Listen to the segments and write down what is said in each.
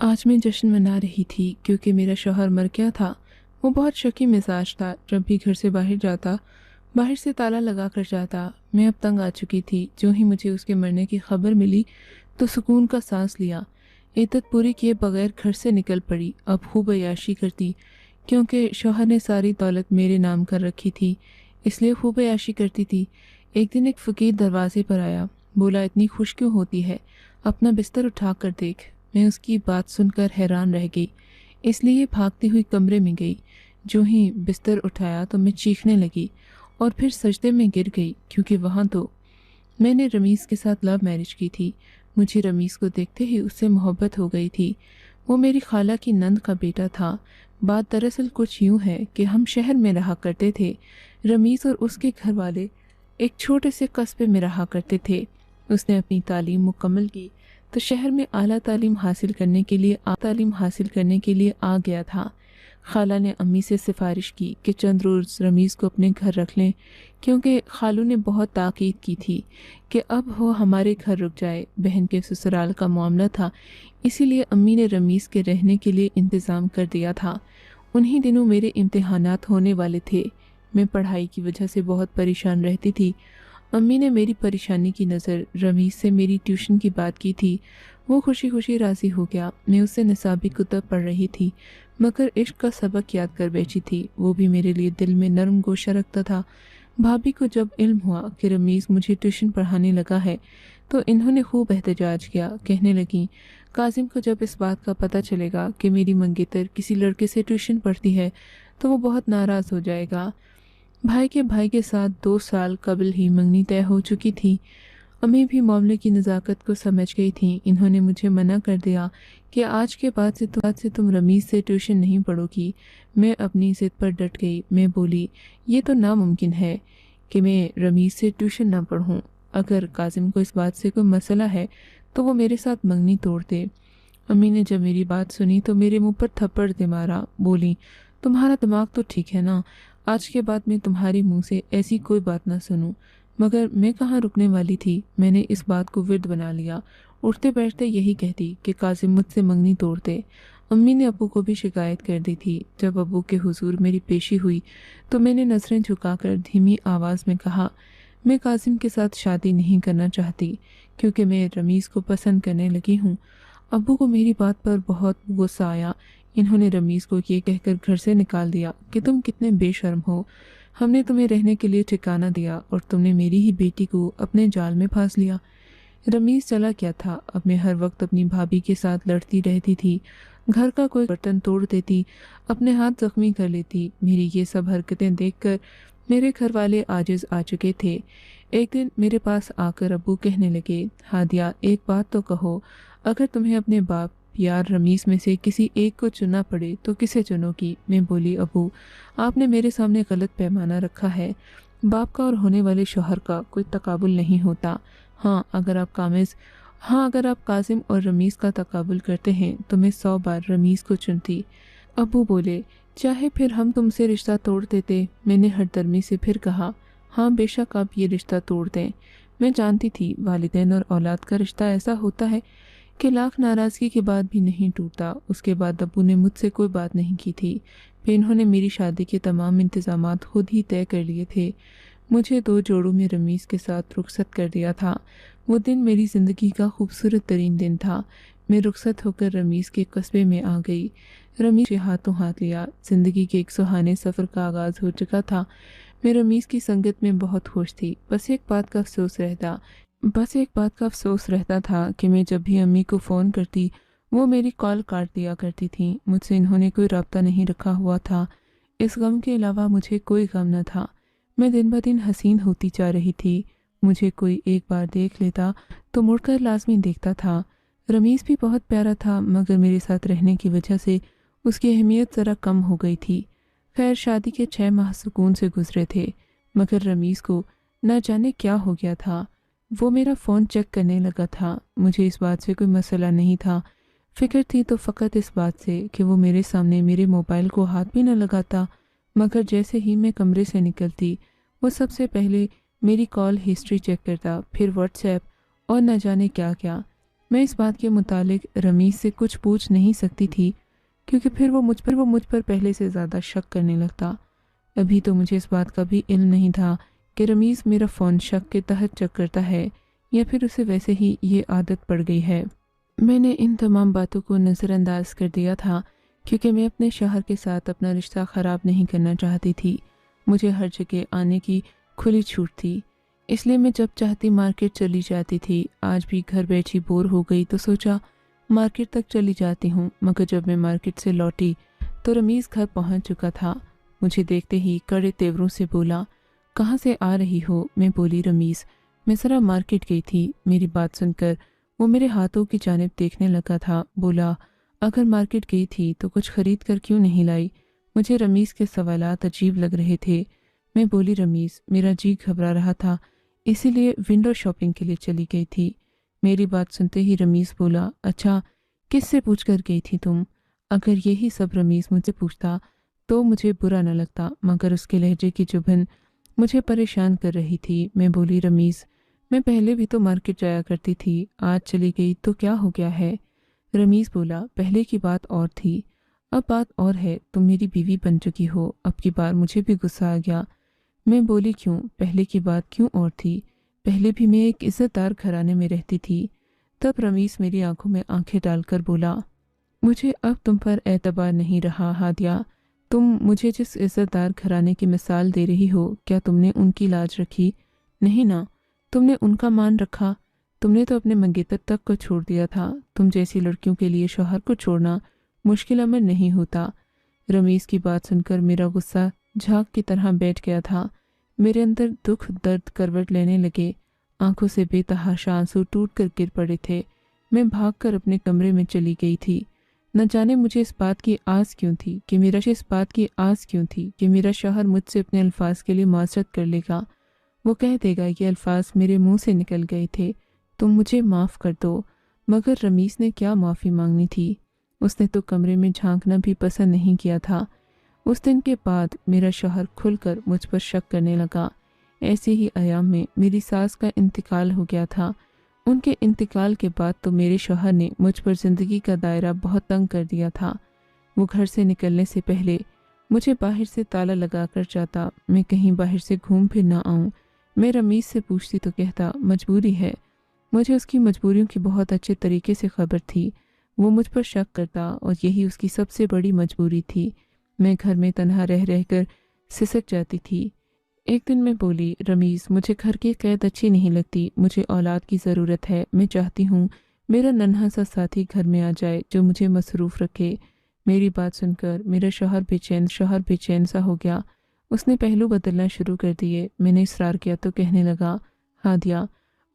आज मैं जश्न मना रही थी क्योंकि मेरा शौहर मर गया था। वो बहुत शकी मिजाज था। जब भी घर से बाहर जाता, बाहर से ताला लगा कर जाता। मैं अब तंग आ चुकी थी। जो ही मुझे उसके मरने की खबर मिली तो सुकून का सांस लिया। इद्दत पूरी किए बगैर घर से निकल पड़ी। अब खूब अय्याशी करती, क्योंकि शौहर ने सारी दौलत मेरे नाम कर रखी थी, इसलिए खूब अय्याशी करती थी। एक दिन एक फ़कीर दरवाजे पर आया। बोला, इतनी खुश क्यों होती है, अपना बिस्तर उठा कर देख। मैं उसकी बात सुनकर हैरान रह गई, इसलिए भागती हुई कमरे में गई। जो ही बिस्तर उठाया तो मैं चीखने लगी और फिर सजदे में गिर गई, क्योंकि वहाँ तो मैंने रमीज़ के साथ लव मैरिज की थी। मुझे रमीज़ को देखते ही उससे मोहब्बत हो गई थी। वो मेरी खाला की नंद का बेटा था। बात दरअसल कुछ यूँ है कि हम शहर में रहा करते थे। रमीज़ और उसके घर वाले एक छोटे से कस्बे में रहा करते थे। उसने अपनी तालीम मुकम्मल की तो शहर में आला तालीम हासिल करने के लिए आ गया था। खाला ने अम्मी से सिफारिश की कि चंद रोज़ रमीज़ को अपने घर रख लें, क्योंकि खालू ने बहुत ताकीद की थी कि अब वो हमारे घर रुक जाए। बहन के ससुराल का मामला था, इसीलिए अम्मी ने रमीज़ के रहने के लिए इंतज़ाम कर दिया था। उन्हीं दिनों मेरे इम्तिहानात होने वाले थे। मैं पढ़ाई की वजह से बहुत परेशान रहती थी। अम्मी ने मेरी परेशानी की नज़र रमीज़ से मेरी ट्यूशन की बात की थी। वो खुशी खुशी राज़ी हो गया। मैं उससे निसाबी कुतब पढ़ रही थी, मगर इश्क का सबक याद कर बैठी थी। वो भी मेरे लिए दिल में नरम गोशा रखता था। भाभी को जब इल्म हुआ कि रमीज़ मुझे ट्यूशन पढ़ाने लगा है तो इन्होंने खूब एहतजाज किया। कहने लगी, काजिम को जब इस बात का पता चलेगा कि मेरी मंगेतर किसी लड़के से ट्यूशन पढ़ती है तो वो बहुत नाराज़ हो जाएगा। भाई के साथ 2 साल कबल ही मंगनी तय हो चुकी थी। अम्मी भी मामले की नज़ाकत को समझ गई थी। इन्होंने मुझे मना कर दिया कि आज के बाद से तुम रमीज़ से ट्यूशन नहीं पढ़ोगी। मैं अपनी ज़िद पर डट गई। मैं बोली, ये तो नामुमकिन है कि मैं रमीज़ से ट्यूशन ना पढ़ूं। अगर काजिम को इस बात से कोई मसला है तो वो मेरे साथ मंगनी तोड़ दे। अम्मी ने जब मेरी बात सुनी तो मेरे मुंह पर थप्पड़ दे मारा। बोली, तुम्हारा दिमाग तो ठीक है ना, आज के बाद मैं तुम्हारे मुंह से ऐसी कोई बात ना सुनूं। मगर मैं कहाँ रुकने वाली थी। मैंने इस बात को विर्द बना लिया। उठते बैठते यही कहती कि काजिम मुझसे मंगनी तोड़ दे। अम्मी ने अब्बू को भी शिकायत कर दी थी। जब अब्बू के हुजूर मेरी पेशी हुई तो मैंने नज़रें झुकाकर धीमी आवाज़ में कहा, मैं काजिम के साथ शादी नहीं करना चाहती, क्योंकि मैं रमीज़ को पसंद करने लगी हूँ। अब्बू को मेरी बात पर बहुत गुस्सा आया। इन्होंने रमीज़ को ये कहकर घर से निकाल दिया कि तुम कितने बेशर्म हो। हमने तुम्हें रहने के लिए ठिकाना दिया और तुमने मेरी ही बेटी को अपने जाल में फांस लिया। रमीज़ चला क्या था। अब मैं हर वक्त अपनी भाभी के साथ लड़ती रहती थी। घर का कोई बर्तन तोड़ देती, अपने हाथ जख्मी कर लेती। मेरी ये सब हरकतें देखकर मेरे घर वाले आजिज़ आ चुके थे। एक दिन मेरे पास आकर अब्बू कहने लगे, हादिया, एक बात तो कहो, अगर तुम्हें अपने बाप यार रमीज़ में से किसी एक को चुनना पड़े तो किसे चुनोगी? मैं बोली, अबू, आपने मेरे सामने गलत पैमाना रखा है। बाप का और होने वाले शौहर का कोई तकाबुल नहीं होता। हाँ, अगर आप काजिम और रमीज़ का तकाबुल करते हैं तो मैं 100 बार रमीज़ को चुनती। अबू बोले, चाहे फिर हम तुमसे रिश्ता तोड़ देते। मैंने हरदर्मी से फिर कहा, हाँ बेशक आप ये रिश्ता तोड़ दें। मैं जानती थी वालिदैन और औलाद का रिश्ता ऐसा होता है कि लाख नाराज़गी के बाद भी नहीं टूटता। उसके बाद अब्बू ने मुझसे कोई बात नहीं की थी। फिर इन्होंने मेरी शादी के तमाम इंतज़ामात खुद ही तय कर लिए थे। मुझे 2 जोड़ों में रमीज़ के साथ रुखसत कर दिया था। वो दिन मेरी ज़िंदगी का खूबसूरत तरीन दिन था। मैं रुखसत होकर रमीज़ के कस्बे में आ गई। रमीज़ के हाथों हाथ लिया। ज़िंदगी के एक सुहाने सफ़र का आगाज़ हो चुका था। मैं रमीज़ की संगत में बहुत खुश थी। बस एक बात का अफसोस रहता था कि मैं जब भी अम्मी को फ़ोन करती वो मेरी कॉल काट दिया करती थी। मुझसे इन्होंने कोई रब्ता नहीं रखा हुआ था। इस गम के अलावा मुझे कोई गम न था। मैं दिन ब दिन हसीन होती जा रही थी। मुझे कोई एक बार देख लेता तो मुड़कर लाजमी देखता था। रमीज़ भी बहुत प्यारा था, मगर मेरे साथ रहने की वजह से उसकी अहमियत ज़रा कम हो गई थी। खैर, शादी के 6 माह सुकून से गुजरे थे, मगर रमीज़ को न जाने क्या हो गया था। वो मेरा फ़ोन चेक करने लगा था। मुझे इस बात से कोई मसला नहीं था। फ़िक्र थी तो फ़कत इस बात से कि वो मेरे सामने मेरे मोबाइल को हाथ भी न लगाता। मगर जैसे ही मैं कमरे से निकलती वो सबसे पहले मेरी कॉल हिस्ट्री चेक करता, फिर व्हाट्सएप और न जाने क्या क्या। मैं इस बात के मुतालिक रमीज़ से कुछ पूछ नहीं सकती थी, क्योंकि फिर वो मुझ पर पहले से ज़्यादा शक करने लगता। अभी तो मुझे इस बात का भी इल्म नहीं था कि रमीज़ मेरा फ़ोन शक के तहत चेक करता है या फिर उसे वैसे ही ये आदत पड़ गई है। मैंने इन तमाम बातों को नज़रअंदाज कर दिया था, क्योंकि मैं अपने शौहर के साथ अपना रिश्ता ख़राब नहीं करना चाहती थी। मुझे हर जगह आने की खुली छूट थी, इसलिए मैं जब चाहती मार्केट चली जाती थी। आज भी घर बैठी बोर हो गई तो सोचा मार्केट तक चली जाती हूँ, मगर जब मैं मार्केट से लौटी तो रमीज़ घर पहुँच चुका था। मुझे देखते ही कड़े तेवरों से बोला, कहाँ से आ रही हो? मैं बोली, रमीज़, मैं ज़रा मार्केट गई थी। मेरी बात सुनकर वो मेरे हाथों की जानिब देखने लगा था। बोला, अगर मार्केट गई थी तो कुछ खरीद कर क्यों नहीं लाई? मुझे रमीज़ के सवालात अजीब लग रहे थे। मैं बोली, रमीज़, मेरा जी घबरा रहा था, इसीलिए विंडो शॉपिंग के लिए चली गई थी। मेरी बात सुनते ही रमीज़ बोला, अच्छा, किससे पूछ कर गई थी तुम? अगर यही सब रमीज़ मुझसे पूछता तो मुझे बुरा न लगता, मगर उसके लहजे की चुभन मुझे परेशान कर रही थी। मैं बोली, रमीज़, मैं पहले भी तो मार्केट जाया करती थी, आज चली गई तो क्या हो गया है? रमीज़ बोला, पहले की बात और थी, अब बात और है। तुम मेरी बीवी बन चुकी हो। अब की बार मुझे भी गुस्सा आ गया। मैं बोली, क्यों? पहले की बात क्यों और थी? पहले भी मैं एक इज़्ज़तदार घराने में रहती थी। तब रमीज़ मेरी आंखों में आंखें डालकर बोला, मुझे अब तुम पर एतबार नहीं रहा हादिया। तुम मुझे जिस इज़्ज़तदार घराने की मिसाल दे रही हो, क्या तुमने उनकी लाज रखी? नहीं ना, तुमने उनका मान रखा। तुमने तो अपने मंगेतर तक को छोड़ दिया था। तुम जैसी लड़कियों के लिए शौहर को छोड़ना मुश्किल अमर नहीं होता। रमीज़ की बात सुनकर मेरा गुस्सा झाग की तरह बैठ गया था। मेरे अंदर दुख दर्द करवट लेने लगे। आंखों से बेतहाशा आंसू टूट कर गिर पड़े थे। मैं भागकर अपने कमरे में चली गई थी। न जाने मुझे इस बात की आस क्यों थी कि मेरा शौहर मुझसे अपने अल्फाज के लिए माजरत कर लेगा। वो कह देगा, ये अल्फाज मेरे मुंह से निकल गए थे, तुम मुझे माफ़ कर दो। मगर रमीज़ ने क्या माफ़ी मांगनी थी? उसने तो कमरे में झांकना भी पसंद नहीं किया था। उस दिन के बाद मेरा शौहर खुलकर मुझ पर शक करने लगा। ऐसे ही अयाम में मेरी सास का इंतकाल हो गया था। उनके इंतकाल के बाद तो मेरे शौहर ने मुझ पर ज़िंदगी का दायरा बहुत तंग कर दिया था। वो घर से निकलने से पहले मुझे बाहर से ताला लगा कर जाता। मैं कहीं बाहर से घूम फिर ना आऊँ। मैं रमीज़ से पूछती तो कहता, मजबूरी है। मुझे उसकी मजबूरियों की बहुत अच्छे तरीके से खबर थी। वो मुझ पर शक करता और यही उसकी सबसे बड़ी मजबूरी थी। मैं घर में तन्हा रह रहकर सिसक जाती थी। एक दिन मैं बोली, रमीज़, मुझे घर की कैद अच्छी नहीं लगती। मुझे औलाद की ज़रूरत है। मैं चाहती हूँ मेरा नन्हा सा साथी घर में आ जाए जो मुझे मसरूफ़ रखे। मेरी बात सुनकर मेरा शौहर बेचैन सा हो गया। उसने पहलू बदलना शुरू कर दिए। मैंने इसरार किया तो कहने लगा, हादिया,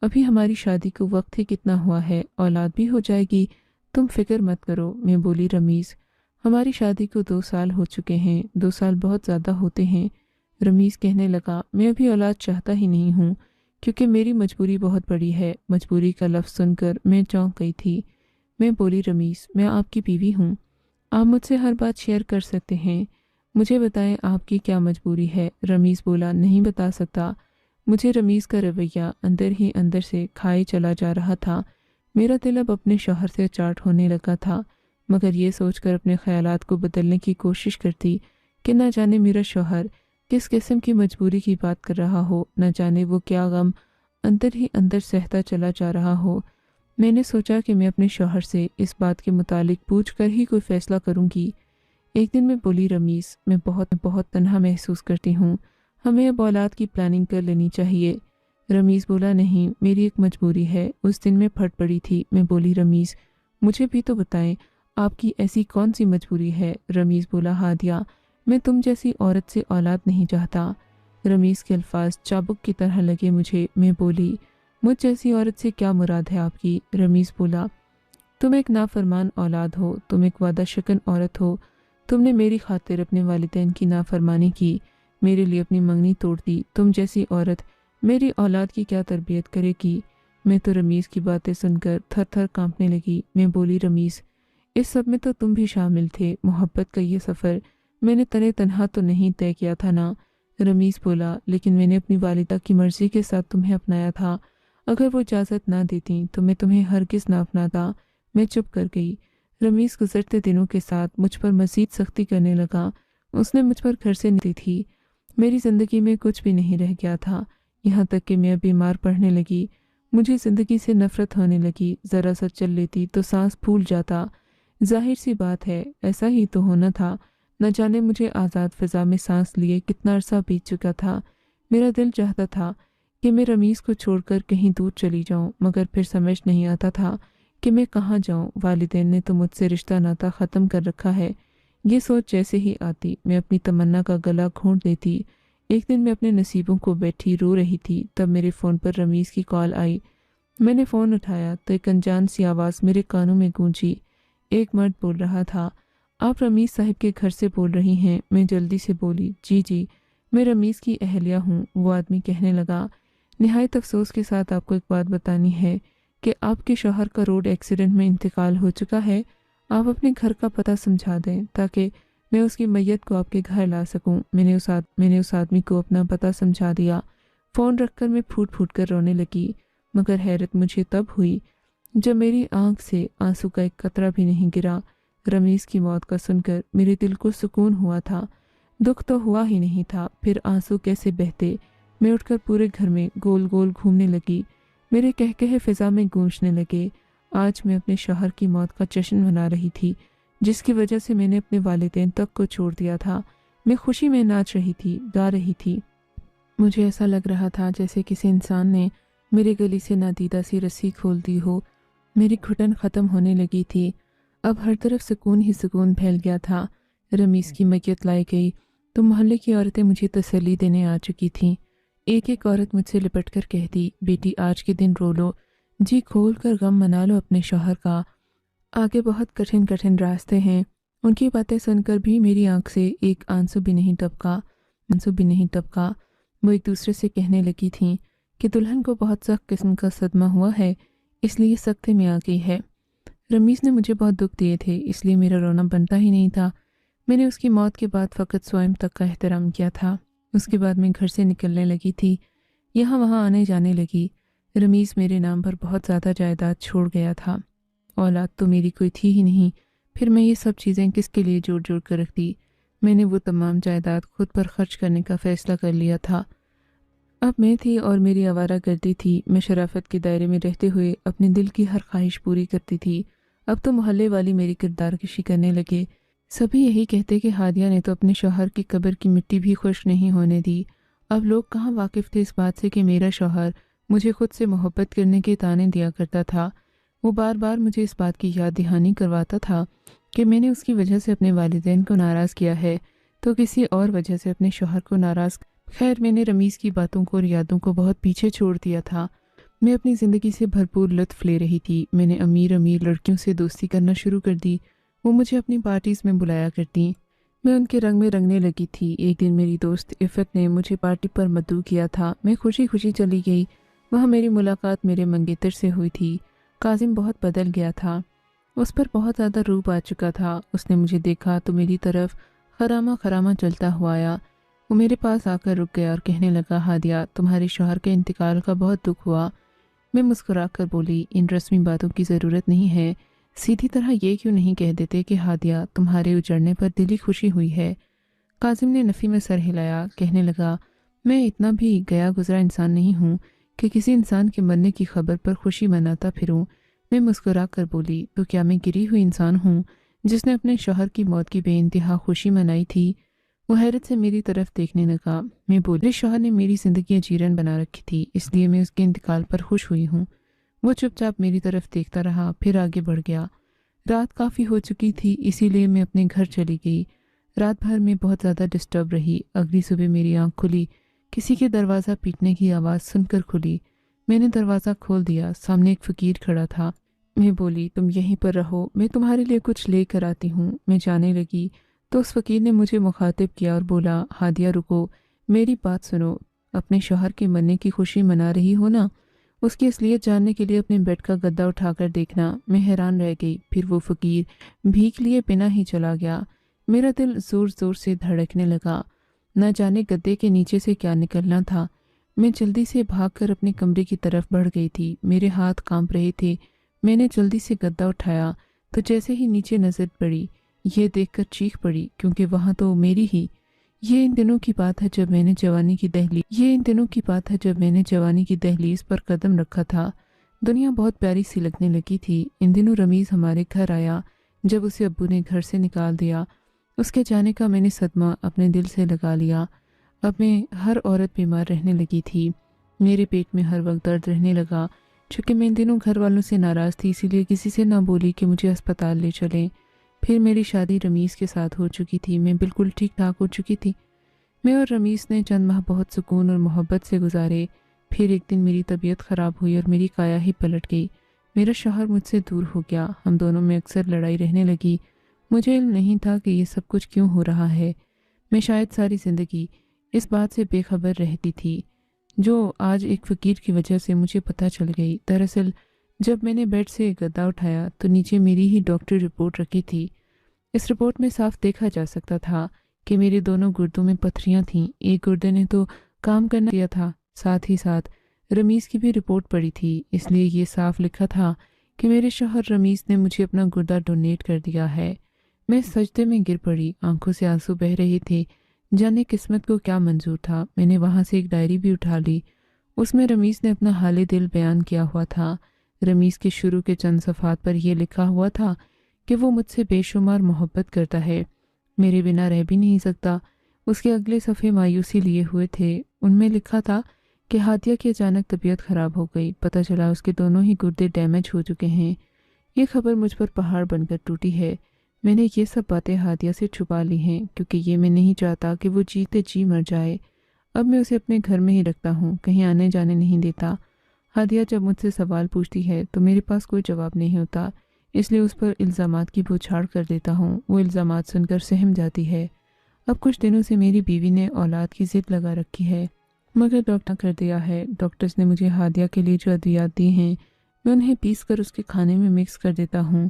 अभी हमारी शादी को वक्त ही कितना हुआ है, औलाद भी हो जाएगी, तुम फिक्र मत करो। मैं बोली, रमीज़, हमारी शादी को 2 साल हो चुके हैं। 2 साल बहुत ज़्यादा होते हैं। रमीज़ कहने लगा, मैं अभी औलाद चाहता ही नहीं हूँ, क्योंकि मेरी मजबूरी बहुत बड़ी है। मजबूरी का लफ्ज़ सुनकर मैं चौंक गई थी। मैं बोली, रमीज़, मैं आपकी बीवी हूँ, आप मुझसे हर बात शेयर कर सकते हैं। मुझे बताएं आपकी क्या मजबूरी है। रमीज़ बोला, नहीं बता सकता। मुझे रमीज़ का रवैया अंदर ही अंदर से खाए चला जा रहा था। मेरा दिल अब अपने शौहर से चाट होने लगा था, मगर ये सोचकर अपने ख्यालात को बदलने की कोशिश करती कि न जाने मेरा शौहर किस किस्म की मजबूरी की बात कर रहा हो, न जाने वो क्या गम अंदर ही अंदर सहता चला जा रहा हो। मैंने सोचा कि मैं अपने शौहर से इस बात के मुतालिक पूछ कर ही कोई फ़ैसला करूँगी। एक दिन मैं बोली, रमीज़, मैं बहुत तन्हा महसूस करती हूँ, हमें अब औलाद की प्लानिंग कर लेनी चाहिए। रमीज़ बोला, नहीं, मेरी एक मजबूरी है। उस दिन मैं फट पड़ी थी। मैं बोली, रमीज़, मुझे भी तो बताएं, आपकी ऐसी कौन सी मजबूरी है? रमीज़ बोला, हादिया, मैं तुम जैसी औरत से औलाद नहीं चाहता। रमीज़ के अल्फाज चाबुक की तरह लगे मुझे। मैं बोली, मुझ जैसी औरत से क्या मुराद है आपकी? रमीज़ बोला, तुम एक नाफरमान औलाद हो, तुम एक वादा शिकन औरत हो। तुमने मेरी खातिर अपने वालिदैन की नाफरमानी की, मेरे लिए अपनी मंगनी तोड़ दी। तुम जैसी औरत मेरी औलाद की क्या तरबियत करेगी? मैं तो रमीज़ की बातें सुनकर थर थर काँपने लगी। मैं बोली, रमीज़, इस सब में तो तुम भी शामिल थे। मोहब्बत का ये सफ़र मैंने तने तनहा तो नहीं तय किया था ना? रमीज़ बोला, लेकिन मैंने अपनी वालिदा की मर्ज़ी के साथ तुम्हें अपनाया था। अगर वो इजाज़त ना देती तो मैं तुम्हें हरगिज़ ना अपनाता। मैं चुप कर गई। रमीज़ गुज़रते दिनों के साथ मुझ पर मज़ीद सख्ती करने लगा। उसने मुझ पर घर से निकली थी। मेरी ज़िंदगी में कुछ भी नहीं रह गया था, यहाँ तक कि मैं बीमार पड़ने लगी। मुझे ज़िंदगी से नफ़रत होने लगी। ज़रा सा चल लेती तो सांस फूल जाता। जाहिर सी बात है, ऐसा ही तो होना था। न जाने मुझे आज़ाद फ़िज़ा में सांस लिए कितना अरसा बीत चुका था। मेरा दिल चाहता था कि मैं रमीज़ को छोड़कर कहीं दूर चली जाऊं, मगर फिर समझ नहीं आता था कि मैं कहाँ जाऊं। वालिदैन ने तो मुझसे रिश्ता नाता ख़त्म कर रखा है। ये सोच जैसे ही आती मैं अपनी तमन्ना का गला घोंट देती। एक दिन मैं अपने नसीबों को बैठी रो रही थी, तब मेरे फ़ोन पर रमीज़ की कॉल आई। मैंने फ़ोन उठाया तो एक अनजान सी आवाज़ मेरे कानों में गूंजी। एक मर्द बोल रहा था, आप रमीज़ साहब के घर से बोल रही हैं? मैं जल्दी से बोली, जी जी, मैं रमीज़ की अहलिया हूँ। वो आदमी कहने लगा, निहायत अफसोस के साथ आपको एक बात बतानी है कि आपके शौहर का रोड एक्सीडेंट में इंतकाल हो चुका है। आप अपने घर का पता समझा दें ताकि मैं उसकी मैयत को आपके घर ला सकूं। मैंने उस आदमी को अपना पता समझा दिया। फ़ोन रखकर मैं फूट फूट कर रोने लगी, मगर हैरत मुझे तब हुई जब मेरी आंख से आंसू का एक कतरा भी नहीं गिरा। रमीज़ की मौत का सुनकर मेरे दिल को सुकून हुआ था, दुख तो हुआ ही नहीं था। फिर आंसू कैसे बहते। मैं उठकर पूरे घर में गोल गोल घूमने लगी। मेरे कहकहे फिजा में गूंजने लगे। आज मैं अपने शौहर की मौत का जश्न मना रही थी, जिसकी वजह से मैंने अपने वालिदैन तक को छोड़ दिया था। मैं खुशी में नाच रही थी, गा रही थी। मुझे ऐसा लग रहा था जैसे किसी इंसान ने मेरे गले से नादीदा सी रस्सी खोल दी हो। मेरी घुटन ख़त्म होने लगी थी। अब हर तरफ सुकून ही सुकून फैल गया था। रमीज़ की मैयत लाई गई तो मोहल्ले की औरतें मुझे तसल्ली देने आ चुकी थीं। एक एक औरत मुझसे लिपट कर कहती, बेटी आज के दिन रो लो, जी खोल कर गम मना लो अपने शौहर का। आगे बहुत कठिन कठिन रास्ते हैं। उनकी बातें सुनकर भी मेरी आंख से एक आंसू भी नहीं टपका। वो एक दूसरे से कहने लगी थीं कि दुल्हन को बहुत सख्त किस्म का सदमा हुआ है, इसलिए सख्ते में आ गई है। रमीज़ ने मुझे बहुत दुख दिए थे, इसलिए मेरा रोना बनता ही नहीं था। मैंने उसकी मौत के बाद फ़कत स्वयं तक का एहतराम किया था। उसके बाद मैं घर से निकलने लगी थी, यहाँ वहाँ आने जाने लगी। रमीज़ मेरे नाम पर बहुत ज़्यादा जायदाद छोड़ गया था। औलाद तो मेरी कोई थी ही नहीं, फिर मैं ये सब चीज़ें किसके लिए जोड़ जोड़ कर रखती। मैंने वो तमाम जायदाद खुद पर खर्च करने का फ़ैसला कर लिया था। अब मैं थी और मेरी आवारागर्दी थी। मैं शराफत के दायरे में रहते हुए अपने दिल की हर ख्वाहिश पूरी करती थी। अब तो मोहल्ले वाली मेरी किरदारकशी करने लगे। सभी यही कहते कि हादिया ने तो अपने शौहर की कब्र की मिट्टी भी खुश नहीं होने दी। अब लोग कहाँ वाकिफ़ थे इस बात से कि मेरा शौहर मुझे खुद से मोहब्बत करने के ताने दिया करता था। वो बार बार मुझे इस बात की याद दहानी करवाता था कि मैंने उसकी वजह से अपने वालिदैन को नाराज़ किया है तो किसी और वजह से अपने शौहर को नाराज़। खैर, मैंने रमीज़ की बातों को और यादों को बहुत पीछे छोड़ दिया था। मैं अपनी ज़िंदगी से भरपूर लुत्फ़ ले रही थी। मैंने अमीर अमीर लड़कियों से दोस्ती करना शुरू कर दी। वो मुझे अपनी पार्टीज़ में बुलाया करती। मैं उनके रंग में रंगने लगी थी। एक दिन मेरी दोस्त इफ़त ने मुझे पार्टी पर मदऊ किया था। मैं खुशी खुशी चली गई। वहाँ मेरी मुलाकात मेरे मंगेतर से हुई थी। काजिम बहुत बदल गया था, उस पर बहुत ज़्यादा रूप आ चुका था। उसने मुझे देखा तो मेरी तरफ खरामा खरामा चलता हुआ आया। वो मेरे पास आकर रुक गया और कहने लगा, हादिया, तुम्हारे शौहर के इंतकाल का बहुत दुख हुआ। मैं मुस्कुरा कर बोली, इन रस्मी बातों की ज़रूरत नहीं है। सीधी तरह ये क्यों नहीं कह देते कि हादिया, तुम्हारे उजड़ने पर दिली खुशी हुई है। काजिम ने नफ़ी में सर हिलाया, कहने लगा, मैं इतना भी गया गुजरा इंसान नहीं हूँ कि किसी इंसान के मरने की खबर पर खुशी मनाता फिरूं। मैं मुस्कुरा कर बोली, तो क्या मैं गिरी हुई इंसान हूँ जिसने अपने शौहर की मौत की बेइंतहा खुशी मनाई थी? वो हैरत से मेरी तरफ देखने लगा। मैं बोली, मेरे शौहर ने मेरी ज़िंदगी अजीरन बना रखी थी, इसलिए मैं उसके इंतकाल पर खुश हुई हूँ। वो चुपचाप मेरी तरफ देखता रहा, फिर आगे बढ़ गया। रात काफ़ी हो चुकी थी, इसीलिए मैं अपने घर चली गई। रात भर में बहुत ज़्यादा डिस्टर्ब रही। अगली सुबह मेरी आँख खुली, किसी के दरवाज़ा पीटने की आवाज़ सुनकर खुली। मैंने दरवाज़ा खोल दिया। सामने एक फ़कीर खड़ा था। मैं बोली, तुम यहीं पर रहो, मैं तुम्हारे लिए कुछ ले कर आती हूँ। मैं जाने लगी तो उस फ़कीर ने मुझे मुखातिब किया और बोला, हादिया रुको, मेरी बात सुनो। अपने शौहर के मरने की खुशी मना रही हो ना? उसकी असलियत जानने के लिए अपने बेड का गद्दा उठाकर देखना। मैं हैरान रह गई। फिर वो फ़कीर भीख लिए बिना ही चला गया। मेरा दिल ज़ोर ज़ोर से धड़कने लगा। न जाने गद्दे के नीचे से क्या निकलना था। میں جلدی سے بھاگ کر اپنے کمرے کی طرف بڑھ گئی تھی۔ میرے ہاتھ کانپ رہے تھے۔ میں نے جلدی سے گدا اٹھایا تو جیسے ہی نیچے نظر پڑی یہ دیکھ کر چیخ پڑی، کیونکہ وہاں تو میری ہی یہ ان دنوں کی بات ہے جب میں نے جوانی کی دہلیز پر قدم رکھا تھا۔ دنیا بہت پیاری سی لگنے لگی تھی۔ ان دنوں رمیز ہمارے گھر آیا جب اسے ابو نے گھر سے نکال دیا۔ اس کے جانے کا میں نے صدمہ اپنے دل سے لگا لیا۔ اب میں ہر عورت بیمار رہنے لگی تھی۔ میرے پیٹ میں ہر وقت درد رہنے لگا۔ چونکہ میں ان دنوں گھر والوں سے ناراض تھی، اسی لیے کسی سے نہ بولی کہ مجھے اسپتال لے چلیں۔ پھر میری شادی رمیز کے ساتھ ہو چکی تھی۔ میں بالکل ٹھیک ٹھاک ہو چکی تھی۔ میں اور رمیز نے چند ماہ بہت سکون اور محبت سے گزارے۔ پھر ایک دن میری طبیعت خراب ہوئی اور میری کایا ہی پلٹ گئی۔ میرا شوہر مجھ سے دور ہو گیا۔ ہم دونوں میں اکثر لڑائی رہنے لگی۔ مجھے علم نہیں تھا کہ یہ سب کچھ کیوں ہو رہا ہے۔ میں شاید ساری زندگی اس بات سے بے خبر رہتی تھی، جو آج ایک فقیر کی وجہ سے مجھے پتہ چل گئی۔ دراصل جب میں نے بیڈ سے گدا اٹھایا تو نیچے میری ہی ڈاکٹر رپورٹ رکھی تھی۔ اس رپورٹ میں صاف دیکھا جا سکتا تھا کہ میرے دونوں گردوں میں پتھریاں تھیں۔ ایک گردے نے تو کام کرنا دیا تھا، ساتھ ہی ساتھ رمیز کی بھی رپورٹ پڑی تھی۔ اس لیے یہ صاف لکھا تھا کہ میرے شوہر رمیز نے مجھے اپنا گردہ ڈونیٹ کر دیا ہے۔ میں سجدے میں گر پڑی، آنکھوں سے آنسو بہہ رہے تھے۔ جانے قسمت کو کیا منظور تھا۔ میں نے وہاں سے ایک ڈائری بھی اٹھا لی۔ اس میں رمیز نے اپنا حال دل بیان کیا ہوا تھا۔ رمیز کے شروع کے چند صفحات پر یہ لکھا ہوا تھا کہ وہ مجھ سے بے شمار محبت کرتا ہے، میرے بنا رہ بھی نہیں سکتا۔ اس کے اگلے صفحے مایوسی لیے ہوئے تھے۔ ان میں لکھا تھا کہ ہادیہ کی اچانک طبیعت خراب ہو گئی۔ پتہ چلا اس کے دونوں ہی گردے ڈیمیج ہو چکے ہیں۔ یہ خبر مجھ پر پہاڑ بن کر ٹوٹی ہے۔ میں نے یہ سب باتیں ہادیہ سے چھپا لی ہیں، کیونکہ یہ میں نہیں چاہتا کہ وہ جیتے جی مر جائے۔ اب میں اسے اپنے گھر میں ہی رکھتا ہوں، کہیں آنے جانے نہیں دیتا۔ ہادیہ جب مجھ سے سوال پوچھتی ہے تو میرے پاس کوئی جواب نہیں ہوتا، اس لیے اس پر الزامات کی بوچھاڑ کر دیتا ہوں۔ وہ الزامات سن کر سہم جاتی ہے۔ اب کچھ دنوں سے میری بیوی نے اولاد کی ضد لگا رکھی ہے، مگر ڈاکٹر کر دیا ہے۔ ڈاکٹرز نے مجھے ہادیہ کے لیے جو ادویات دی ہیں میں انہیں پیس کر اس کے کھانے میں مکس کر دیتا ہوں۔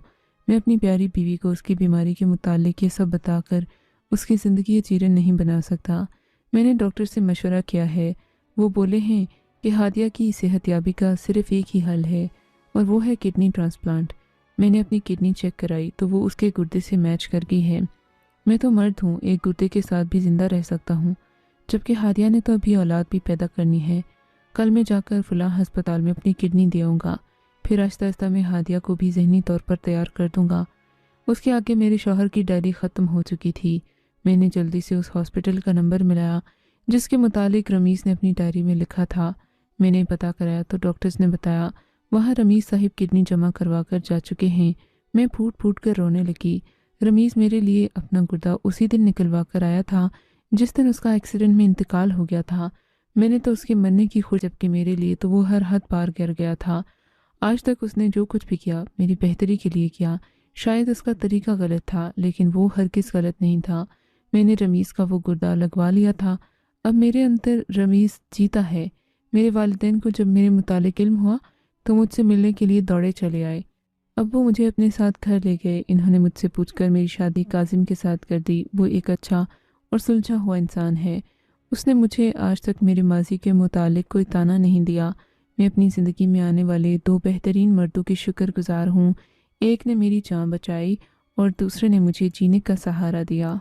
میں اپنی پیاری بیوی کو اس کی بیماری کے متعلق یہ سب بتا کر اس کی زندگی جیرن نہیں بنا سکتا۔ میں نے ڈاکٹر سے مشورہ کیا ہے۔ وہ بولے ہیں کہ ہادیہ کی صحت یابی کا صرف ایک ہی حل ہے، اور وہ ہے کڈنی ٹرانسپلانٹ۔ میں نے اپنی کڈنی چیک کرائی تو وہ اس کے گردے سے میچ کر گئی ہے۔ میں تو مرد ہوں، ایک گردے کے ساتھ بھی زندہ رہ سکتا ہوں، جبکہ ہادیہ نے تو ابھی اولاد بھی پیدا کرنی ہے۔ کل میں جا کر فلاں ہسپتال میں اپنی کڈنی دے آؤں گا، پھر آہستہ آہستہ میں ہادیہ کو بھی ذہنی طور پر تیار کر دوں گا۔ اس کے آگے میرے شوہر کی ڈائری ختم ہو چکی تھی۔ میں نے جلدی سے اس ہاسپٹل کا نمبر ملایا جس کے متعلق رمیز نے اپنی ڈائری میں لکھا تھا۔ میں نے پتہ کرایا تو ڈاکٹرز نے بتایا وہاں رمیز صاحب کڈنی جمع کروا کر جا چکے ہیں۔ میں پھوٹ پھوٹ کر رونے لگی۔ رمیز میرے لیے اپنا گردہ اسی دن نکلوا کر آیا تھا جس دن اس کا ایکسیڈنٹ میں انتقال ہو گیا تھا۔ میں نے تو اس کے مرنے کی خوشی، جبکہ میرے لیے تو وہ ہر حد پار کر گیا تھا۔ آج تک اس نے جو کچھ بھی کیا میری بہتری کے لیے کیا۔ شاید اس کا طریقہ غلط تھا، لیکن وہ ہرگز غلط نہیں تھا۔ میں نے رمیز کا وہ گردہ لگوا لیا تھا۔ اب میرے اندر رمیز جیتا ہے۔ میرے والدین کو جب میرے متعلق علم ہوا تو مجھ سے ملنے کے لیے دوڑے چلے آئے۔ اب وہ مجھے اپنے ساتھ گھر لے گئے۔ انہوں نے مجھ سے پوچھ کر میری شادی کاظم کے ساتھ کر دی۔ وہ ایک اچھا اور سلجھا ہوا انسان ہے۔ اس نے مجھے آج تک میرے ماضی کے متعلق کوئی طعنہ نہیں دیا۔ میں اپنی زندگی میں آنے والے 2 بہترین مردوں کی شکر گزار ہوں۔ ایک نے میری جان بچائی اور دوسرے نے مجھے جینے کا سہارا دیا۔